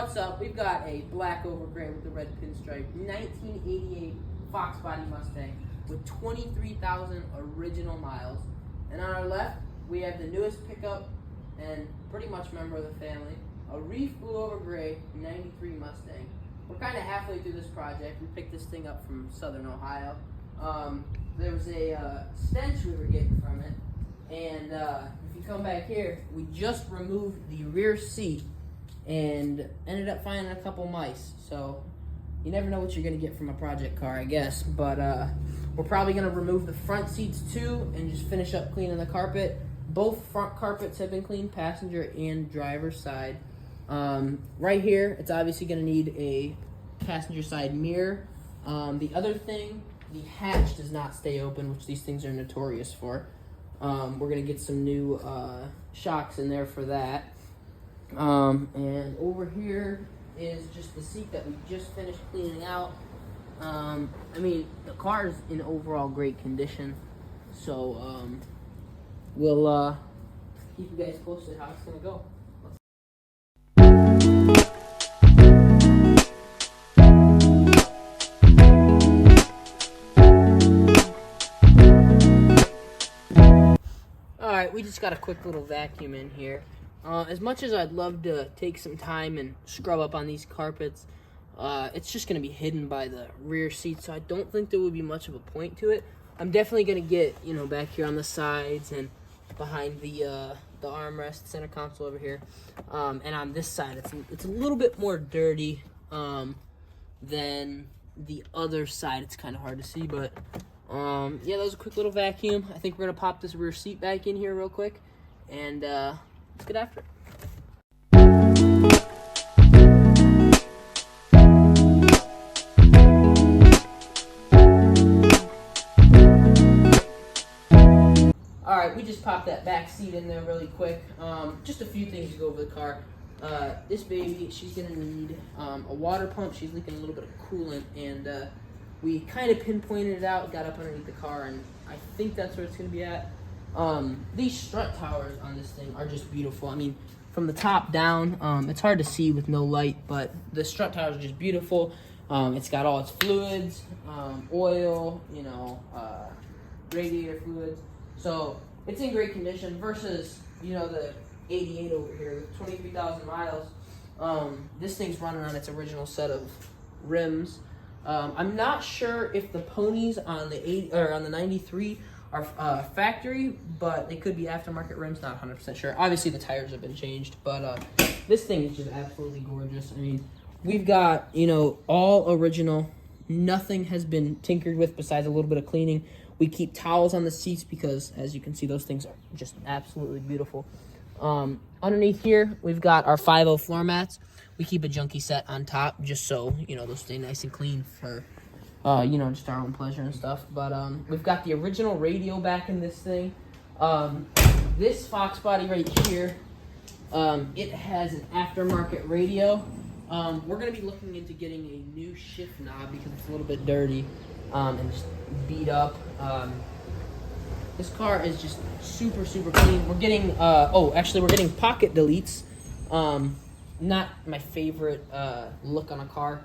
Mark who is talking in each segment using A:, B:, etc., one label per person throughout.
A: What's up? We've got a black over gray with the red pinstripe 1988 foxbody Mustang with 23,000 original miles. And on our left, we have the newest pickup and pretty much member of the family, a reef blue over gray 93 Mustang. We're kind of halfway through this project. We picked this thing up from Southern Ohio. There was a stench we were getting from it, and if you come back here, we just removed the rear seat and ended up finding a couple mice. So you never know what you're gonna get from a project car, I guess. But we're probably gonna remove the front seats too and just finish up cleaning the carpet. Both front carpets have been cleaned, passenger and driver's side. Right here, it's obviously gonna need a passenger side mirror. The other thing, the hatch does not stay open, which these things are notorious for. We're gonna get some new shocks in there for that. And over here is just the seat that we just finished cleaning out. I mean, the car is in overall great condition, so we'll keep you guys posted how it's gonna go. Alright, we just got a quick little vacuum in here. As much as I'd love to take some time and scrub up on these carpets, it's just going to be hidden by the rear seat, so I don't think there would be much of a point to it. I'm definitely going to get, back here on the sides and behind the armrest, center console over here. And on this side, it's a little bit more dirty than the other side. It's kind of hard to see, but yeah, that was a quick little vacuum. I think we're going to pop this rear seat back in here real quick, and let's get after it. Alright, we just popped that back seat in there really quick. Just a few things to go over the car. This baby, she's going to need a water pump. She's leaking a little bit of coolant, and we kind of pinpointed it out, got up underneath the car, and I think that's where it's going to be at. These strut towers on this thing are just beautiful. I mean, from the top down, it's hard to see with no light, but the strut towers are just beautiful. It's got all its fluids, oil, radiator fluids. So it's in great condition versus, the 88 over here with 23,000 miles. This thing's running on its original set of rims. I'm not sure if the ponies on the 93 are factory, but they could be aftermarket rims. Not 100% sure. Obviously, the tires have been changed, but this thing is just absolutely gorgeous. I mean, we've got all original. Nothing has been tinkered with besides a little bit of cleaning. We keep towels on the seats because, as you can see, those things are just absolutely beautiful. Underneath here, we've got our 5.0 floor mats. We keep a junkie set on top just so, they'll stay nice and clean for, just our own pleasure and stuff. But we've got the original radio back in this thing. This Foxbody right here, it has an aftermarket radio. We're going to be looking into getting a new shift knob because it's a little bit dirty and just beat up. This car is just super, super clean. We're getting, we're getting pocket deletes. Not my favorite look on a car,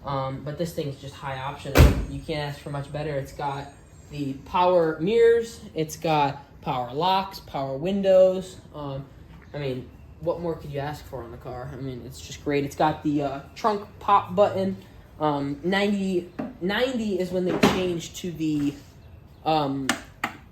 A: but this thing is just high option. You can't ask for much better. It's got the power mirrors, it's got power locks, power windows. I mean, what more could you ask for on the car? I mean, it's just great. It's got the trunk pop button. 90 is when they changed to the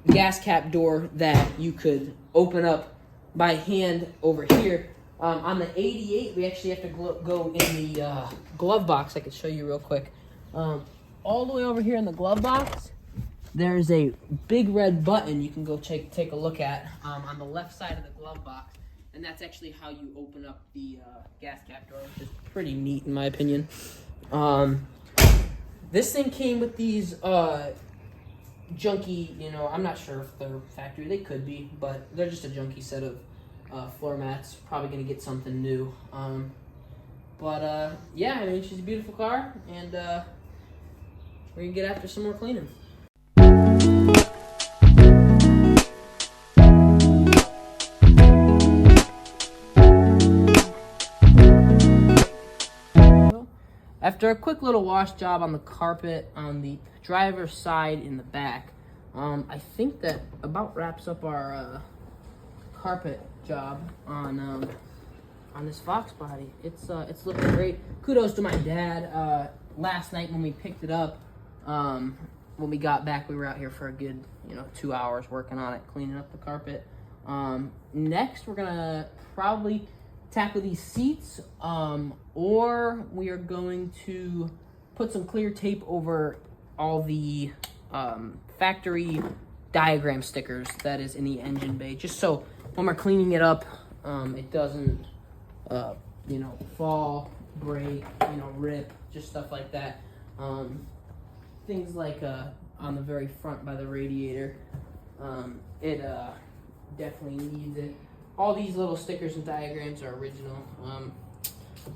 A: gas cap door that you could open up by hand over here. On the 88, we actually have to go in the glove box. I can show you real quick. All the way over here in the glove box, there's a big red button you can go take a look at on the left side of the glove box. And that's actually how you open up the gas cap door, which is pretty neat in my opinion. This thing came with these junky, I'm not sure if they're factory. They could be, but they're just a junky set of floor mats. Probably gonna get something new. Yeah, I mean, she's a beautiful car, and we're gonna get after some more cleaning. after a quick little wash job on the carpet on the driver's side in the back, I think that about wraps up our carpet job on this fox body. It's looking great. Kudos to my dad. Last night when we picked it up, when we got back, we were out here for a good 2 hours working on it, cleaning up the carpet. Next, we're gonna probably tackle these seats, or we are going to put some clear tape over all the factory diagram stickers that is in the engine bay, just so when we're cleaning it up, it doesn't fall, break, rip, just stuff like that. Things like on the very front by the radiator, it definitely needs it. All these little stickers and diagrams are original.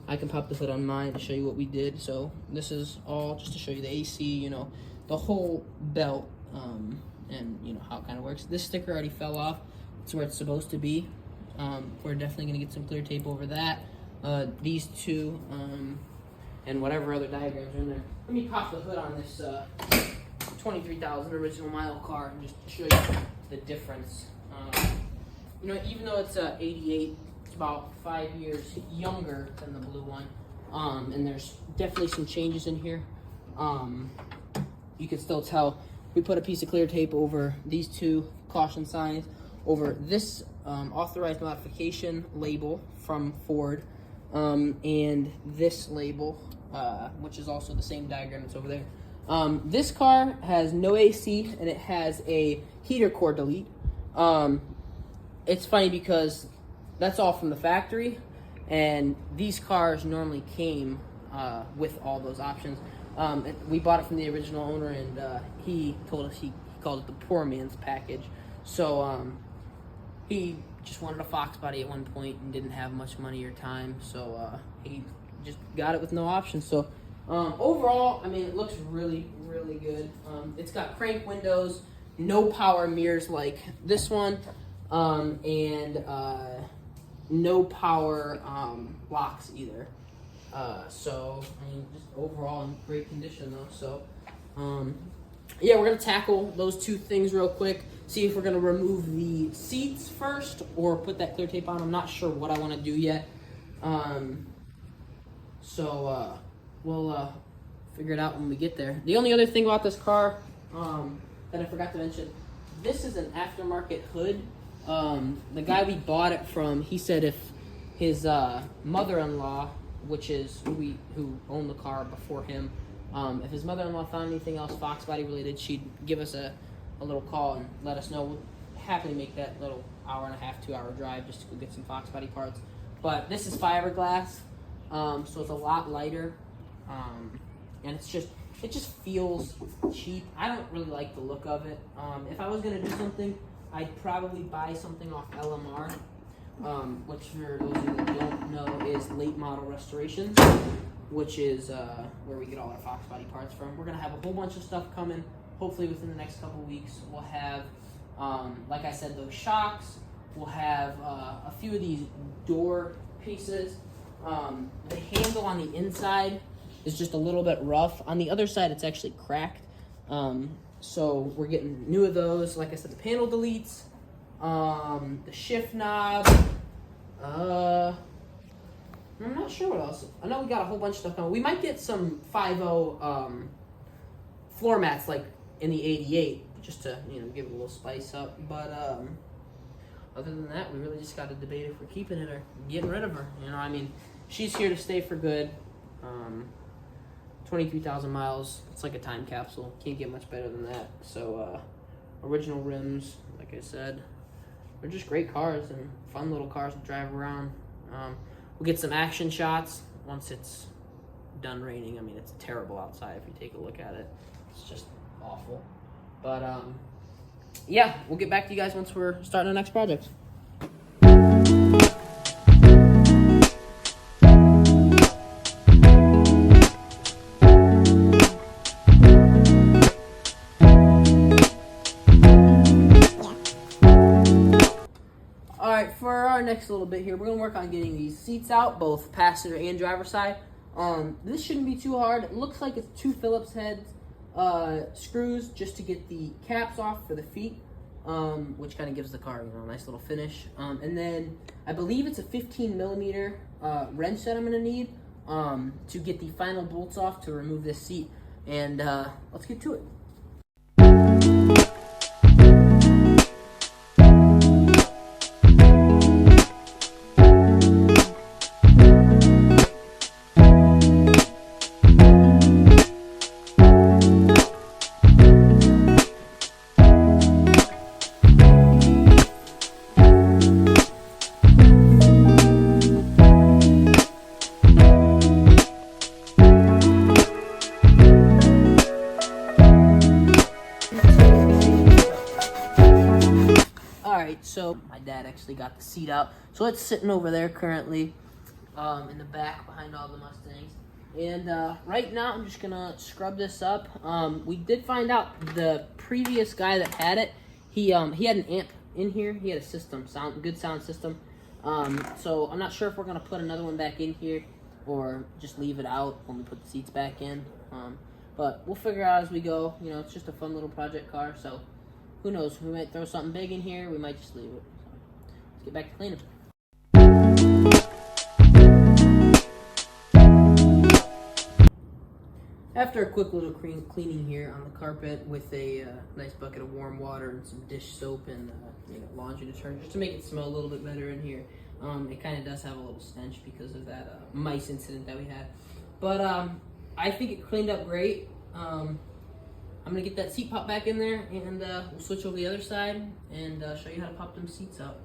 A: I can pop the hood on mine to show you what we did. So this is all just to show you the AC, the whole belt, and how it kind of works. This sticker already fell off. It's where it's supposed to be. We're definitely gonna get some clear tape over that. These two, and whatever other diagrams are in there. Let me pop the hood on this 23,000 original mile car and just show you the difference. Even though it's 88, it's about 5 years younger than the blue one, and there's definitely some changes in here. You can still tell we put a piece of clear tape over these two caution signs, over this authorized modification label from Ford, and this label, which is also the same diagram that's over there. This car has no AC, and it has a heater core delete. It's funny because that's all from the factory, and these cars normally came with all those options. We bought it from the original owner, and he told us he called it the poor man's package. So he just wanted a fox body at one point and didn't have much money or time, so he just got it with no options. So overall, it looks really, really good. It's got crank windows, no power mirrors like this one, and no power locks either. So just overall in great condition though. So yeah, we're gonna tackle those two things real quick. See if we're gonna remove the seats first or put that clear tape on. I'm not sure what I want to do yet. So we'll figure it out when we get there. The only other thing about this car that I forgot to mention, this is an aftermarket hood. The guy we bought it from, he said if his mother-in-law, which is who owned the car before him, if his mother-in-law found anything else fox body related, she'd give us a little call and let us know. We'd happily make that little hour and a half, 2 hour drive just to go get some fox body parts. But this is fiberglass, so it's a lot lighter, and it just feels cheap. I don't really like the look of it. If I was gonna do something, I'd probably buy something off LMR, which for those of you that don't know is Late Model Restoration, which is where we get all our fox body parts from. We're gonna have a whole bunch of stuff coming. Hopefully within the next couple weeks, we'll have, like I said, those shocks. We'll have a few of these door pieces. The handle on the inside is just a little bit rough. On the other side, it's actually cracked. So we're getting new of those. Like I said, the panel deletes, the shift knob. I'm not sure what else. I know we got a whole bunch of stuff coming. We might get some 5.0 floor mats like in the 88, just to give it a little spice up. But other than that, we really just got to debate if we're keeping it or getting rid of her. She's here to stay for good. 23,000 miles. It's like a time capsule. Can't get much better than that. So original rims, like I said. They're just great cars and fun little cars to drive around. We'll get some action shots once it's done raining. It's terrible outside if you take a look at it. It's just awful. But yeah, we'll get back to you guys once we're starting our next project. For our next little bit here, we're going to work on getting these seats out, both passenger and driver side. This shouldn't be too hard. It looks like it's 2 Phillips heads screws just to get the caps off for the feet, which kind of gives the car, you know, a nice little finish. And then I believe it's a 15mm wrench that I'm gonna need to get the final bolts off to remove this seat. And let's get to it. Alright, so my dad actually got the seat out. So it's sitting over there currently in the back behind all the Mustangs. And right now I'm just gonna scrub this up. We did find out the previous guy that had it, he had an amp in here. He had a system, good sound system. So I'm not sure if we're gonna put another one back in here or just leave it out when we put the seats back in. But we'll figure out as we go. You know, it's just a fun little project car, so who knows? We might throw something big in here. We might just leave it. So let's get back to cleaning. After a quick little cleaning here on the carpet with a nice bucket of warm water and some dish soap and laundry detergent just to make it smell a little bit better in here. It kind of does have a little stench because of that mice incident that we had. But I think it cleaned up great. I'm gonna get that seat pop back in there, and we'll switch over the other side and show you how to pop them seats out.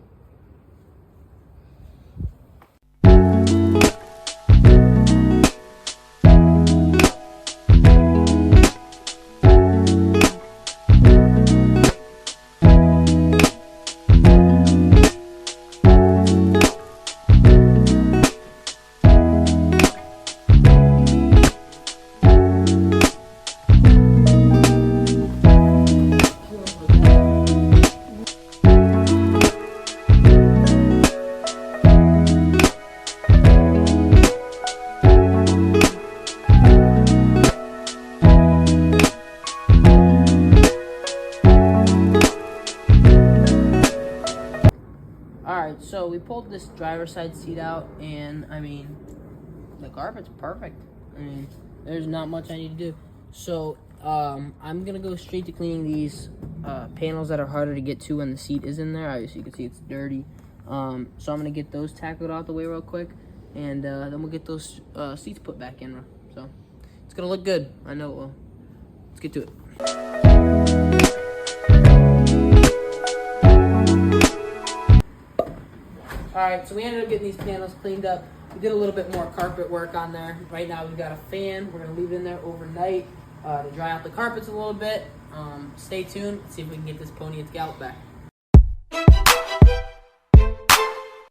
A: Alright, so we pulled this driver's side seat out, and I mean, the carpet's perfect. I mean, there's not much I need to do. So, I'm gonna go straight to cleaning these panels that are harder to get to when the seat is in there. Obviously, you can see it's dirty. So I'm gonna get those tackled out the way real quick, and then we'll get those seats put back in. So, it's gonna look good. I know it will. Let's get to it. Alright, so we ended up getting these panels cleaned up. We did a little bit more carpet work on there. Right now we've got a fan. We're going to leave it in there overnight to dry out the carpets a little bit. Stay tuned. See if we can get this pony its gallop back.